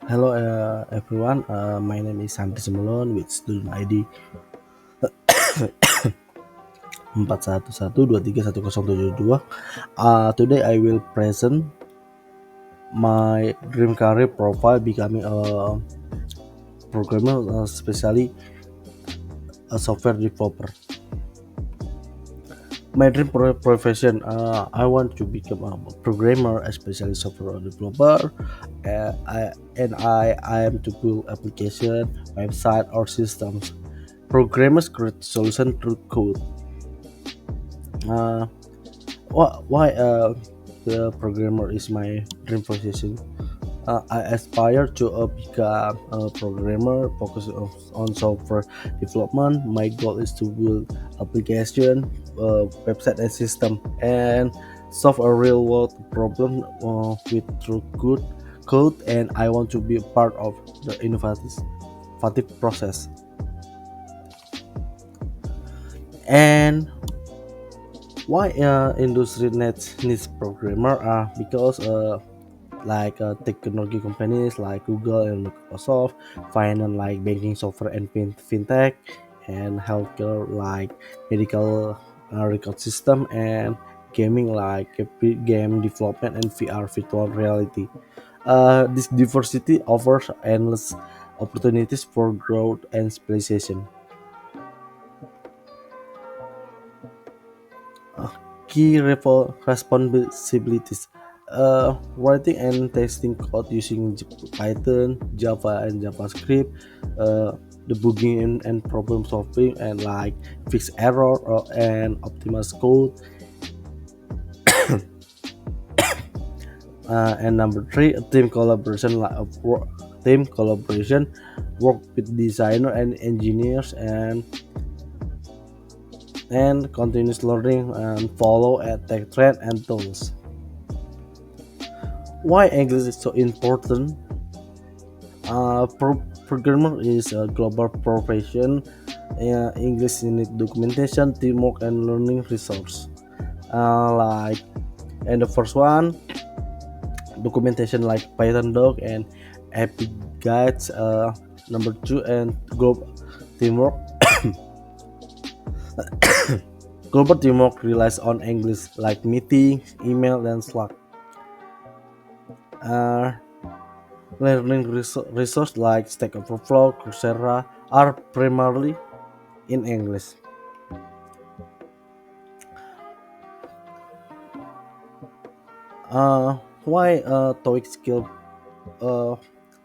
Hello everyone, my name is Sandri Semelon with student ID 4112310772. Today I will present my dream career profile becoming a programmer, especially a software developer. My dream profession, I want to become a programmer, especially software developer. I am to build application, website or systems. Programmers create solution through code. Uh, why the programmer is my dream profession? I aspire to become a programmer focused on software development. My goal is to build application, website, and system, and solve a real world problem with through good code. And I want to be a part of the innovative process. And why industry needs programmer? Because technology companies like Google and Microsoft, finance like banking software and fintech, and healthcare like medical record system, and gaming like game development and VR virtual reality. This diversity offers endless opportunities for growth and specialization. Uh, Key responsibilities: writing and testing code using Python, Java, and JavaScript, uh, debugging and problem solving, and like fix error and optimize code. And number three, team collaboration, team collaboration, work with designer and engineers, and continuous learning and follow at tech trend and tools. Why English is so important? Programmer is a global profession. English need documentation, teamwork, and learning resource. Like, and the first one, documentation like Python doc and Epic guides. Number two, and teamwork. Global teamwork relies on English like meeting, email, and Slack. Uh, Learning resource like Stack Overflow, Coursera are primarily in English. Why TOEIC skill uh,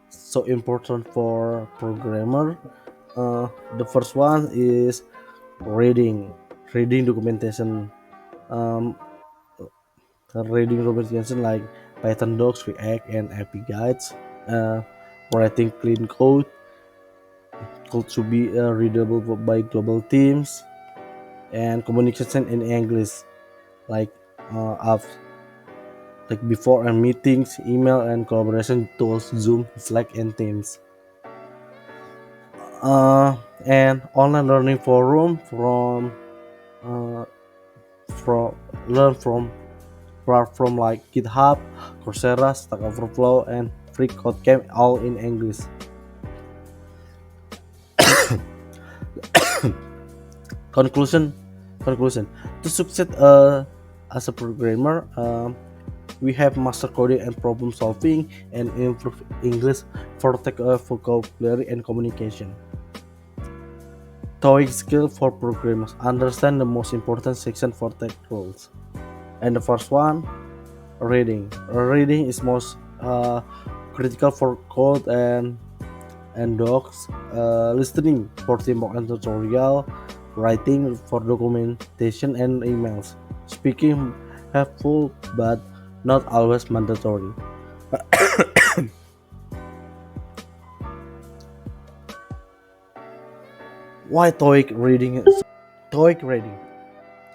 so important for programmer? The first one is reading documentation. Um, Reading documentation like Python docs, React, and API guides. Uh, Writing clean code should be readable by global teams, and communication in English like uh, of before and meetings, email and collaboration tools, Zoom, Slack, and Teams. And online learning forum uh, from learn from platform like GitHub, Coursera, Stack Overflow, and Free Code Camp, all in English. Conclusion Conclusion: to succeed as a programmer, we have master coding and problem solving, and improve English for tech vocabulary and communication. TOEIC skill for programmers: understand the most important section for tech roles. And the first one, reading. Reading is most critical for code and docs. Listening for teamwork and tutorial. Writing for documentation and emails. Speaking helpful but not always mandatory. Why TOEIC reading?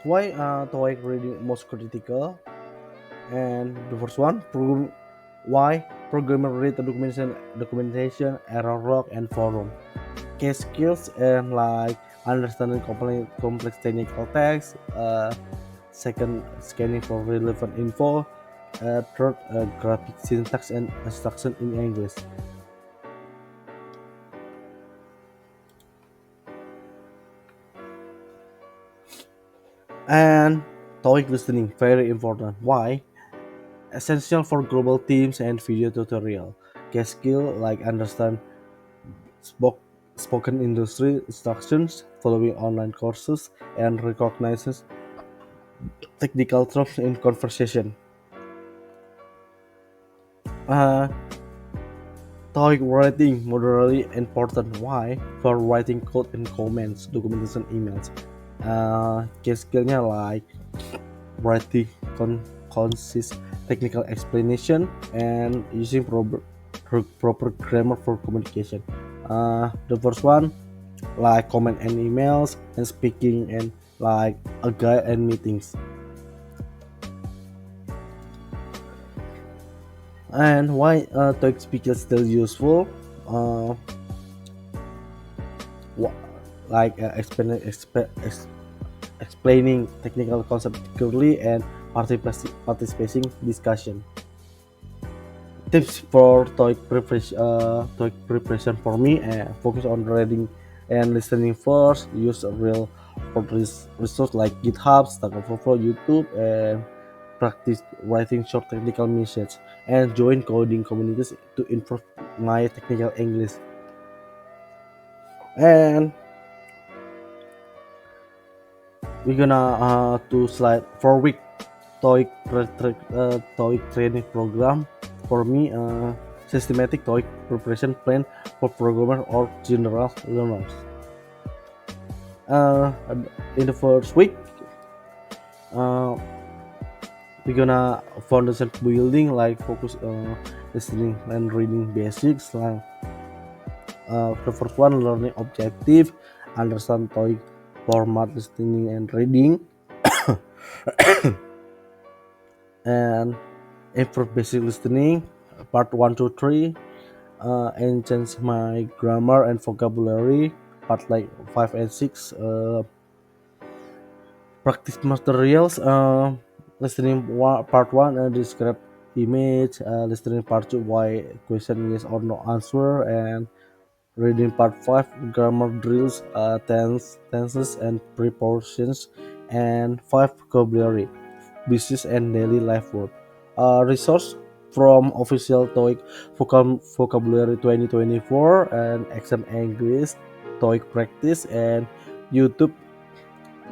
Why TOEIC reading most critical? And the first one, why programmer read the documentation, error log, and forum. Case skills and like understanding complex technical text. Second, scanning for relevant info. Third, graphic syntax and instruction in English. And TOEIC listening, very important. Why? Essential for global teams and video tutorial. Key skill like understand spoke, spoken industry instructions, following online courses, and recognizes technical terms in conversation. Uh, TOEIC writing moderately important. Why? For writing code and comments, documentation, emails. Key skillnya like writing concise technical explanation and using proper grammar for communication. The first one like comment and emails and speaking and like a guide and meetings. And why TOEIC speaking is still useful? Uh, like explaining technical concept clearly and participating discussion. Tips for TOEIC preparation for me: focus on reading and listening first. Use a real world resource like GitHub, Stack Overflow, YouTube, and practice writing short technical messages. And join coding communities to improve my technical English. And we're gonna to slide 4 week TOEIC training program. For me, systematic TOEIC preparation plan for programmer or general learners. Uh, in the first week, uh, we're gonna foundation building like focus listening and reading basics. Like the first one, learning objective, understand TOEIC format, listening and reading, and improve basic listening. Part 1 to 3, enhance my grammar and vocabulary. Part like 5 and 6, practice materials. Listening part 1, describe image. Listening part 2, why question yes or no answer. And reading part 5, grammar drills, tenses and prepositions. And 5, vocabulary, business and daily life word. Resource from official TOEIC vocabulary 2024 and exam English TOEIC practice and YouTube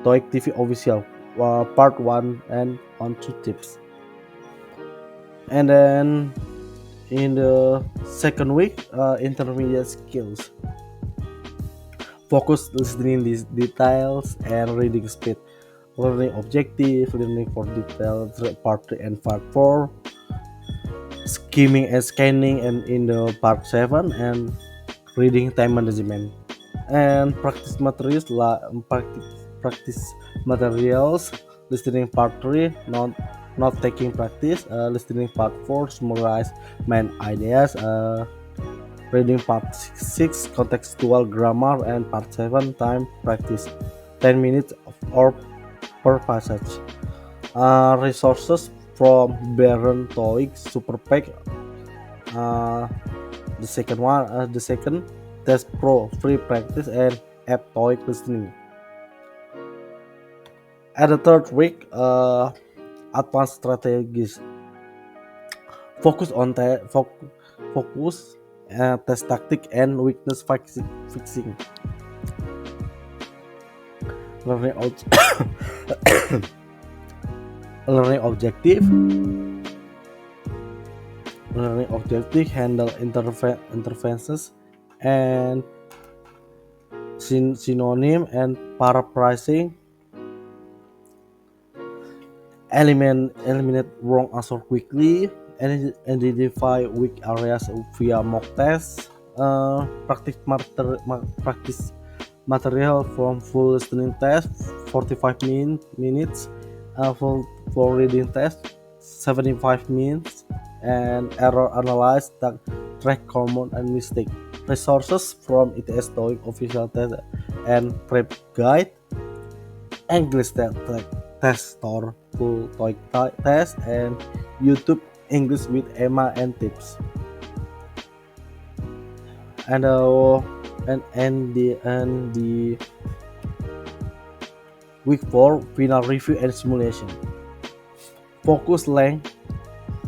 TOEIC TV official part 1 and 1 2 tips. And then in the second week, intermediate skills, focus listening these details and reading speed, learning objective, learning for detail part 3 and part 4, skimming and scanning and in the part 7, and reading time management. And practice materials, listening part 3, not taking practice, listening part 4, summarize main ideas, reading part 6, contextual grammar, and part 7, time practice, 10 minutes or per passage. Resources from Baron TOEIC Super Pack. Uh, the second Test Pro free practice and app TOEIC listening. At the third week, advanced strategies, focus on focus, test tactic and weakness fixing. Learning learning objective, handle interventions and synonym and paraphrasing, eliminate wrong answer quickly, and identify weak areas via mock tests. Practice material from full listening test 45 minutes, full reading test 75 minutes, and error analyze that track common and mistake. Resources from ETS TOEIC official test and prep guide, English test store full TOEIC test, and YouTube English with Emma and tips. And the Week 4 final review and simulation. Focus length,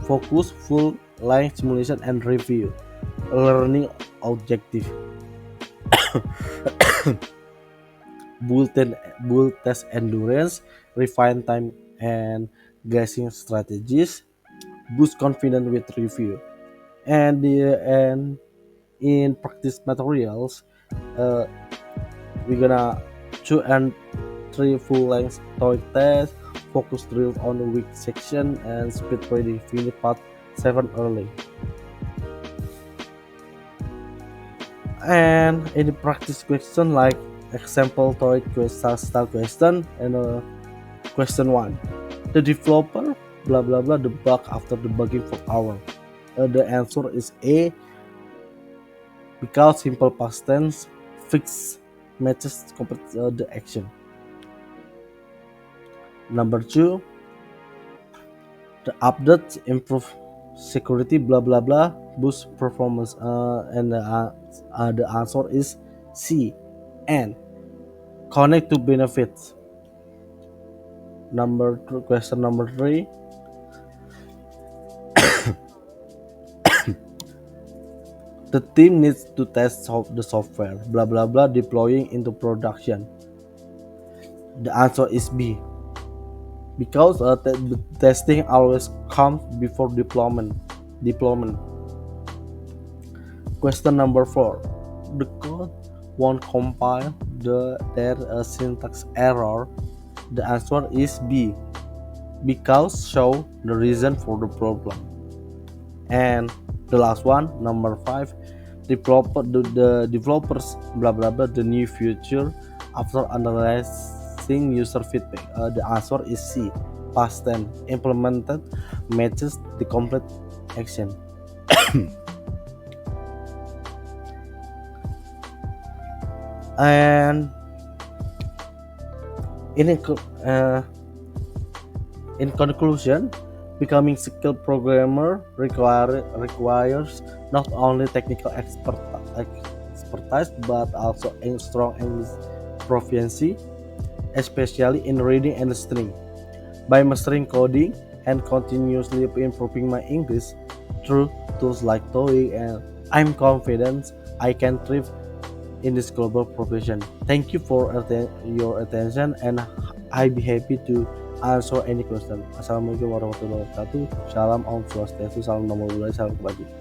focus full length simulation and review. Learning objective. Bull test endurance, refine time and guessing strategies, boost confidence with review. And in practice materials, uh, we're gonna 2 and 3 full-length TOEIC test, focus drills on the weak section, and speed reading finish part 7 early. And any practice question like example TOEIC style question and question 1. The developer blah blah blah debug after debugging for hours. The answer is A because simple past tense fix matches complete the action. Number 2, the update improve security blah blah blah boost performance and the answer is C and connect to benefits. Question number 3, the team needs to test the software blah blah blah deploying into production. The answer is B because testing always comes before deployment. Question number 4, the code won't compile there a syntax error. The answer is B because show the reason for the problem. And the last one, number 5, the developers blah blah blah the new feature after analyzing user feedback. The answer is C past tense implemented matches the complete action. And in uh, in conclusion, becoming skilled programmer requires not only technical expertise but also a strong English proficiency, especially in reading and listening. By mastering coding and continuously improving my English through tools like TOEIC, and I'm confident I can thrive in this global profession. Thank you for your attention, and I'd be happy to answer any question. Assalamualaikum warahmatullahi wabarakatuh. Salam Om Swastiastu, salam namo buddhaya, salam kebajikan.